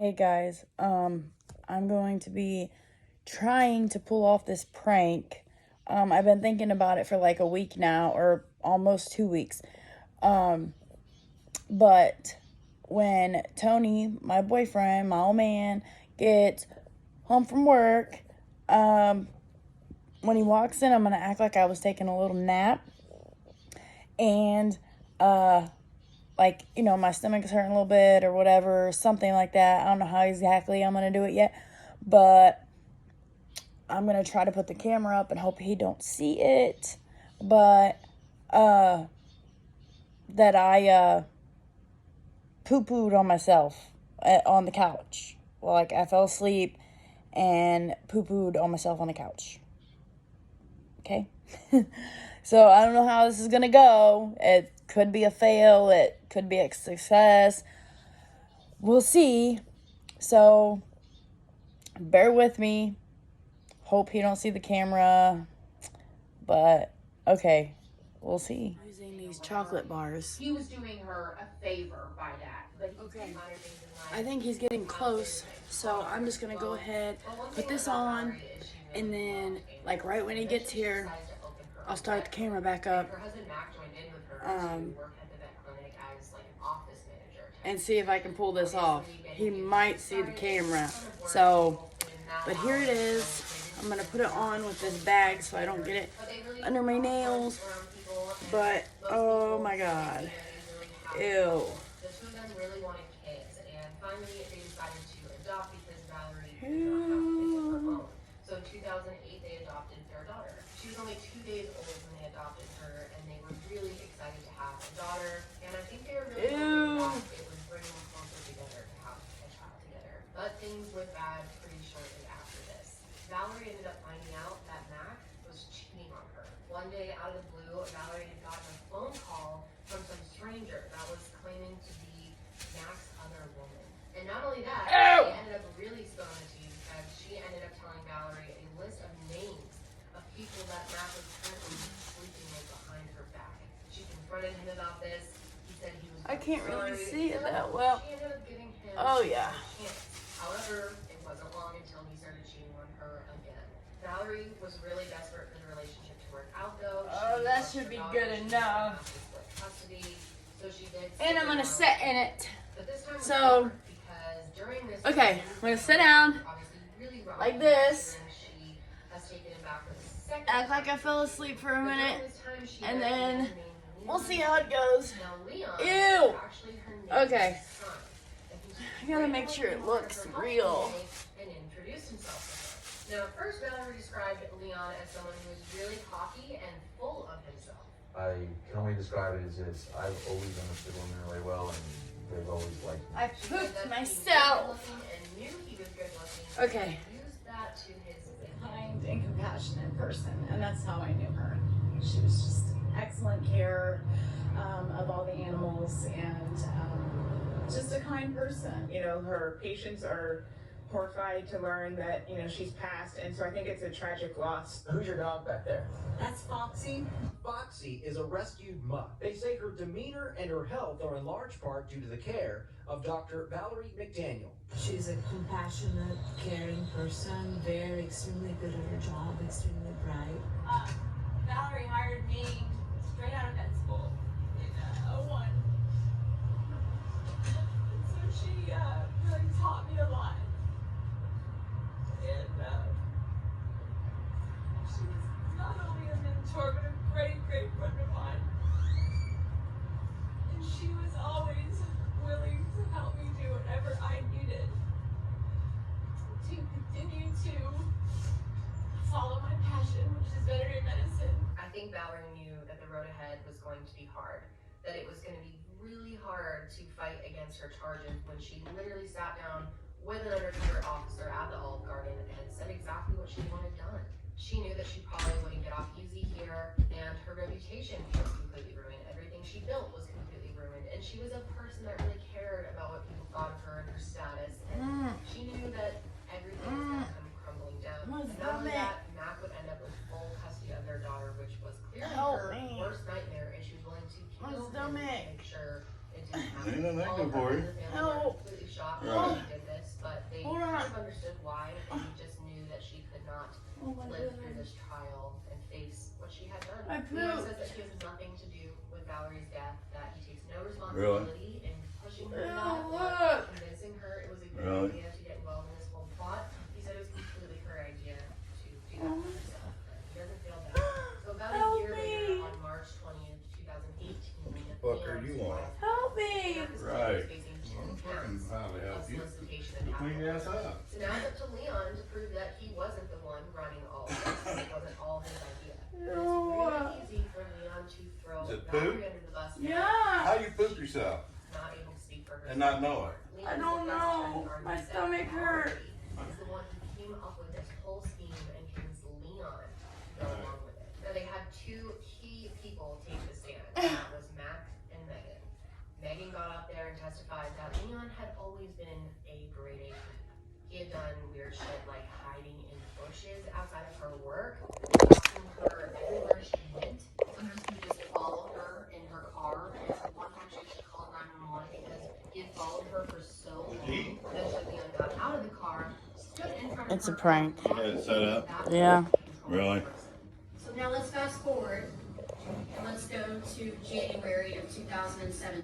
Hey guys, I'm going to be trying to pull off this prank. I've been thinking about it for like a week now, or almost 2 weeks. But when Tony, my boyfriend, my old man, gets home from work, when he walks in, I'm gonna act like I was taking a little nap, and like, my stomach is hurting a little bit or whatever, something like that. I don't know how exactly I'm going to do it yet, but I'm going to try to put the camera up and hope he don't see it. But, that I, poo-pooed on myself on the couch. Well, like, I fell asleep and poo-pooed on myself on the couch. Okay? So, I don't know how this is going to go. It could be a fail. It could be a success. We'll see. So, bear with me. Hope he don't see the camera. But, okay. We'll see. Using these chocolate bars. He was doing her a favor by that. But okay. I think he's getting close. So, I'm just going to go ahead, put this on, and then, like, right when he gets here, I'll start the camera back up. And see if I can pull this off. He might see the camera. So, but here it is. I'm going to put it on with this bag so I don't get it under my nails. But, oh my God. Ew. The two of them really wanted kids. And finally, they decided to adopt because Valerie did not have kids of her own. So in 2008, they adopted their daughter. She was only 2 days old when they adopted her, and they were really excited to have a daughter. And I think they were really hoping that it would bring them closer together to have a child together. But things went bad pretty shortly after this. Valerie ended up finding out that Mac was cheating on her. One day, out of the blue, Valerie had gotten a phone call from some stranger that was claiming to be Mac's other woman. And not only that, she ended up really spilling the tea because she ended up telling Valerie a list of names of people that Mac was currently sleeping with behind her back. She confronted him about this. He said he was I can't really sorry. see it that well. She ended up giving him Oh, yeah. a chance. However, it wasn't long until he started cheating on her again. Valerie was really desperate for the relationship to work out, though. Oh, that should be good enough. Custody, so she did. And I'm gonna sit in it. But this time So, because during this okay, I'm gonna sit down really like this. She has taken him back for the second Act like I fell asleep for a minute, and then we'll see how it goes. Ew. Okay. I gotta make sure it looks real. And introduced himself to her. Now, at first, Valerie described Leon as someone who was really cocky and full of himself. I can only describe it as this. I've always understood women really well, and they've always liked me. I pooped myself. Okay. Used that to his Kind and compassionate person, and that's how I knew her. She was just excellent care of all the animals, and just a kind person. You know, her patients are horrified to learn that, you know, she's passed, and so I think it's a tragic loss. Who's your dog back there? That's Foxy. Foxy is a rescued mutt. They say her demeanor and her health are in large part due to the care of Dr. Valerie McDaniel. She's a compassionate, caring person, very extremely good at her job, extremely bright. Valerie hired me straight out of med school in '01. And so she really taught me a lot. And she was not only a mentor, but a great, great friend of mine. And she was always willing to help me do whatever I needed to continue to follow my passion, which is veterinary medicine. I think Valerie knew that the road ahead was going to be hard, that it was going to be really hard to fight against her charges when she literally sat down with an undercover officer at the Olive Garden and said exactly what she wanted done. She knew that she probably wouldn't get off easy here, and her reputation was completely ruined. Everything she built was completely ruined, and she was a person that really cared about what people thought of her and her status, and she knew that everything was going to come crumbling down. Not only that, Mac would end up with full custody of their daughter, which was clearly her worst nightmare, and she was willing to kill him to make sure it didn't happen. Ain't nothing I can do for you. Completely shocked when she did this. this trial and face what she had done. I Leon pooped. says that he has nothing to do with Valerie's death, that he takes no responsibility in pushing her to that, or convincing her it was a good idea to get involved in this whole plot. He said it was completely her idea to do that for herself. He doesn't feel bad. So about a year later, on March 20th, 2018, Fuck are you on? Help me! Right. Facing Well, 2 fucking counts highly of help you. solicitation and Clean your ass up. So now it's up to Leon to prove that he wasn't the one running all of this. It wasn't all his idea. It's really easy for Leon to throw Is it Valerie poop? under the bus. Yeah! How you poop yourself Not able to speak for herself. and not know it? Leon I is don't the best know. friend Arnie My said stomach hurt. Valerie is the one who came up with this whole scheme and convinced Leon to go along with it. Now they had 2 key people take the stand, and that was Mac and Megan. Megan got up there and testified that Leon had always been a grade A creep. He had done weird shit like hiding in bushes outside of her work, watching her everywhere she went. Sometimes he would just follow her in her car. And one time she actually called 911 because he had followed her for so long. Eventually Leon got out of the car, stood in front of It's a her prank. car, You had it set up? Yeah. Really? So now let's fast forward and let's go to January of 2007.